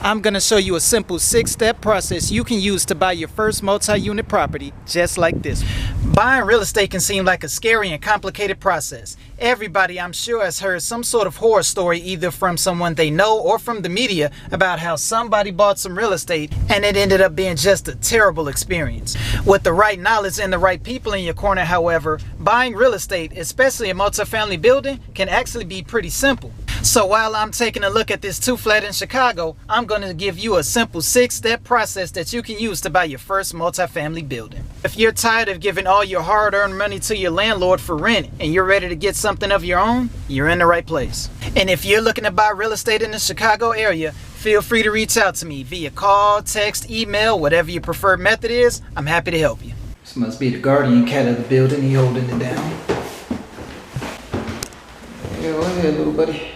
I'm going to show you a simple 6-step process you can use to buy your first multi-unit property just like this. Buying real estate can seem like a scary and complicated process. Everybody, I'm sure, has heard some sort of horror story either from someone they know or from the media about how somebody bought some real estate and it ended up being just a terrible experience. With the right knowledge and the right people in your corner, however, buying real estate, especially a multifamily building, can actually be pretty simple. So while I'm taking a look at this 2-flat in Chicago, I'm going to give you a simple 6-step process that you can use to buy your first multifamily building. If you're tired of giving all your hard-earned money to your landlord for rent and you're ready to get something of your own, you're in the right place. And if you're looking to buy real estate in the Chicago area, feel free to reach out to me via call, text, email, whatever your preferred method is. I'm happy to help you. This must be the guardian cat of the building. He holding it down. Yeah, go ahead, little buddy.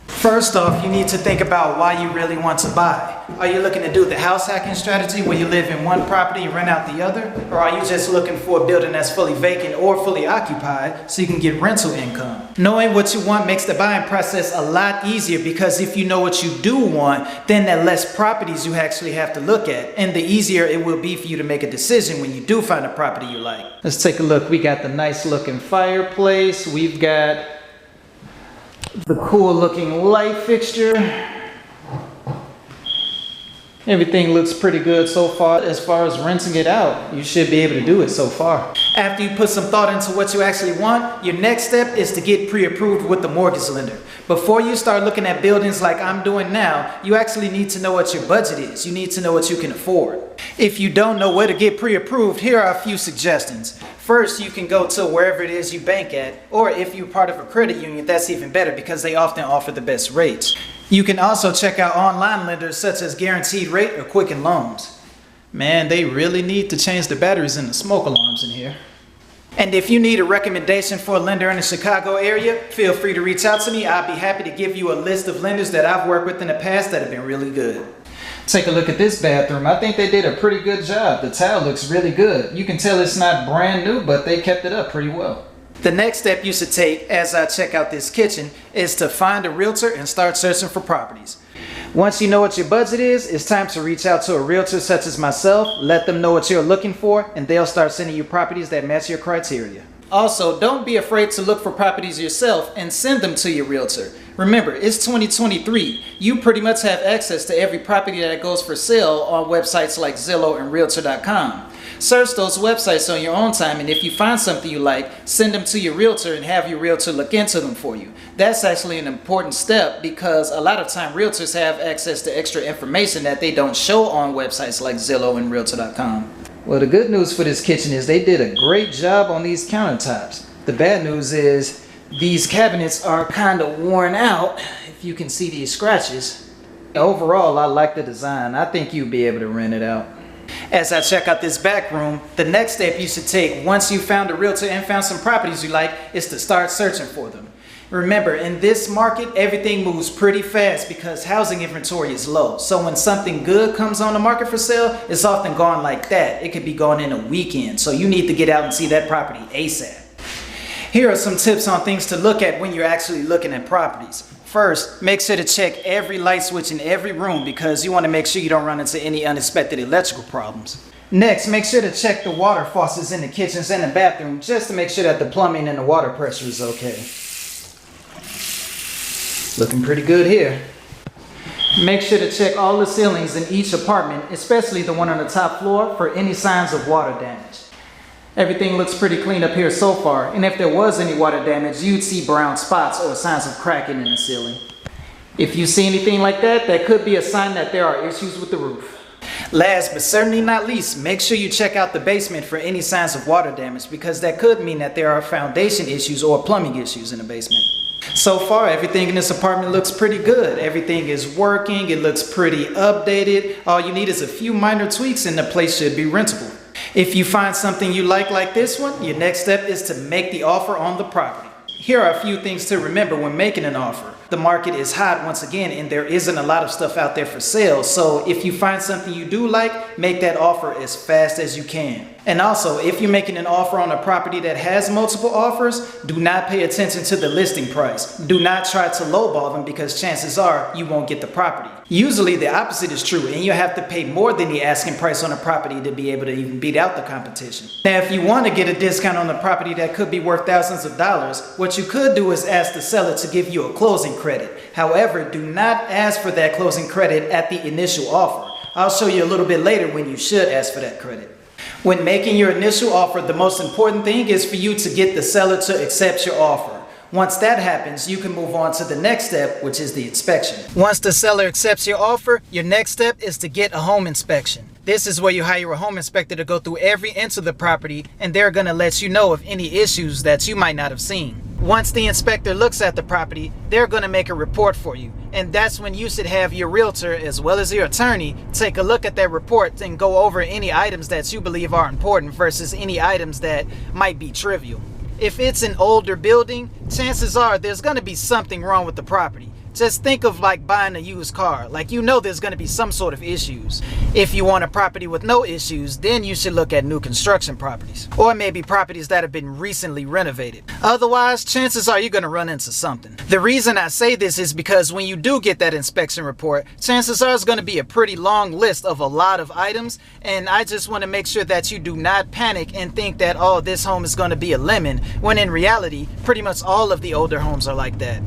First off, you need to think about why you really want to buy. Are you looking to do the house hacking strategy where you live in one property and rent out the other? Or are you just looking for a building that's fully vacant or fully occupied so you can get rental income? Knowing what you want makes the buying process a lot easier, because if you know what you do want, then the less properties you actually have to look at, and the easier it will be for you to make a decision when you do find a property you like. Let's take a look. We got the nice looking fireplace. We've got the cool looking light fixture. Everything looks pretty good so far. As far as renting it out, you should be able to do it so far. After you put some thought into what you actually want, your next step is to get pre-approved with the mortgage lender. Before you start looking at buildings like I'm doing now, you actually need to know what your budget is. You need to know what you can afford. If you don't know where to get pre-approved, here are a few suggestions. First, you can go to wherever it is you bank at, or if you're part of a credit union, that's even better because they often offer the best rates. You can also check out online lenders such as Guaranteed Rate or Quicken Loans. Man, they really need to change the batteries in the smoke alarms in here. And if you need a recommendation for a lender in the Chicago area, feel free to reach out to me. I'll be happy to give you a list of lenders that I've worked with in the past that have been really good. Take a look at this bathroom. I think they did a pretty good job. The tile looks really good. You can tell it's not brand new, but they kept it up pretty well. The next step you should take as I check out this kitchen is to find a realtor and start searching for properties. Once you know what your budget is, it's time to reach out to a realtor such as myself, let them know what you're looking for, and they'll start sending you properties that match your criteria. Also, don't be afraid to look for properties yourself and send them to your realtor. Remember, it's 2023. You pretty much have access to every property that goes for sale on websites like Zillow and Realtor.com. Search those websites on your own time, and if you find something you like, send them to your realtor and have your realtor look into them for you. That's actually an important step because a lot of time realtors have access to extra information that they don't show on websites like Zillow and Realtor.com. Well, the good news for this kitchen is they did a great job on these countertops. The bad news is these cabinets are kind of worn out, if you can see these scratches. Overall, I like the design. I think you'll be able to rent it out. As I check out this back room, the next step you should take once you found a realtor and found some properties you like is to start searching for them. Remember, in this market, everything moves pretty fast because housing inventory is low. So when something good comes on the market for sale, it's often gone like that. It could be gone in a weekend. So you need to get out and see that property ASAP. Here are some tips on things to look at when you're actually looking at properties. First, make sure to check every light switch in every room because you want to make sure you don't run into any unexpected electrical problems. Next, make sure to check the water faucets in the kitchens and the bathroom just to make sure that the plumbing and the water pressure is okay. Looking pretty good here. Make sure to check all the ceilings in each apartment, especially the one on the top floor, for any signs of water damage. Everything looks pretty clean up here so far, and if there was any water damage, you'd see brown spots or signs of cracking in the ceiling. If you see anything like that, that could be a sign that there are issues with the roof. Last but certainly not least, make sure you check out the basement for any signs of water damage because that could mean that there are foundation issues or plumbing issues in the basement. So far, everything in this apartment looks pretty good. Everything is working, it looks pretty updated. All you need is a few minor tweaks and the place should be rentable. If you find something you like this one, your next step is to make the offer on the property. Here are a few things to remember when making an offer. The market is hot once again, and there isn't a lot of stuff out there for sale. So if you find something you do like, make that offer as fast as you can. And also, if you're making an offer on a property that has multiple offers, do not pay attention to the listing price. Do not try to lowball them, because chances are you won't get the property. Usually the opposite is true, and you have to pay more than the asking price on a property to be able to even beat out the competition. Now, if you want to get a discount on a property that could be worth thousands of dollars, what you could do is ask the seller to give you a closing credit. However, do not ask for that closing credit at the initial offer. I'll show you a little bit later when you should ask for that credit. When making your initial offer, the most important thing is for you to get the seller to accept your offer. Once that happens, you can move on to the next step, which is the inspection. Once the seller accepts your offer, your next step is to get a home inspection. This is where you hire a home inspector to go through every inch of the property, and they're going to let you know of any issues that you might not have seen. Once the inspector looks at the property, they're going to make a report for you. And that's when you should have your realtor as well as your attorney take a look at that report and go over any items that you believe are important versus any items that might be trivial. If it's an older building, chances are there's going to be something wrong with the property. Just think of like buying a used car. Like, you know there's going to be some sort of issues. If you want a property with no issues, then you should look at new construction properties. Or maybe properties that have been recently renovated. Otherwise, chances are you're going to run into something. The reason I say this is because when you do get that inspection report, chances are it's going to be a pretty long list of a lot of items. And I just want to make sure that you do not panic and think that, oh, this home is going to be a lemon, when in reality, pretty much all of the older homes are like that.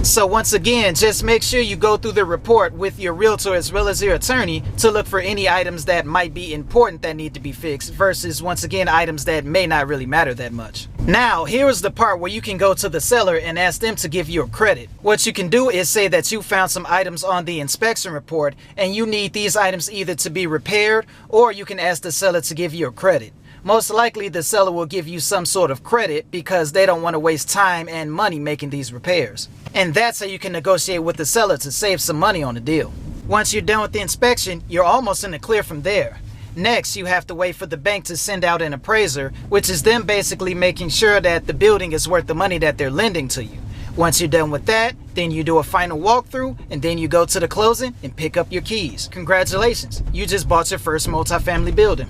So once again, just make sure you go through the report with your realtor as well as your attorney to look for any items that might be important that need to be fixed versus, once again, items that may not really matter that much. Now, here's the part where you can go to the seller and ask them to give you a credit. What you can do is say that you found some items on the inspection report and you need these items either to be repaired, or you can ask the seller to give you a credit. Most likely the seller will give you some sort of credit because they don't want to waste time and money making these repairs. And that's how you can negotiate with the seller to save some money on the deal. Once you're done with the inspection, you're almost in the clear from there. Next, you have to wait for the bank to send out an appraiser, which is them basically making sure that the building is worth the money that they're lending to you. Once you're done with that, then you do a final walkthrough, and then you go to the closing and pick up your keys. Congratulations, you just bought your first multifamily building.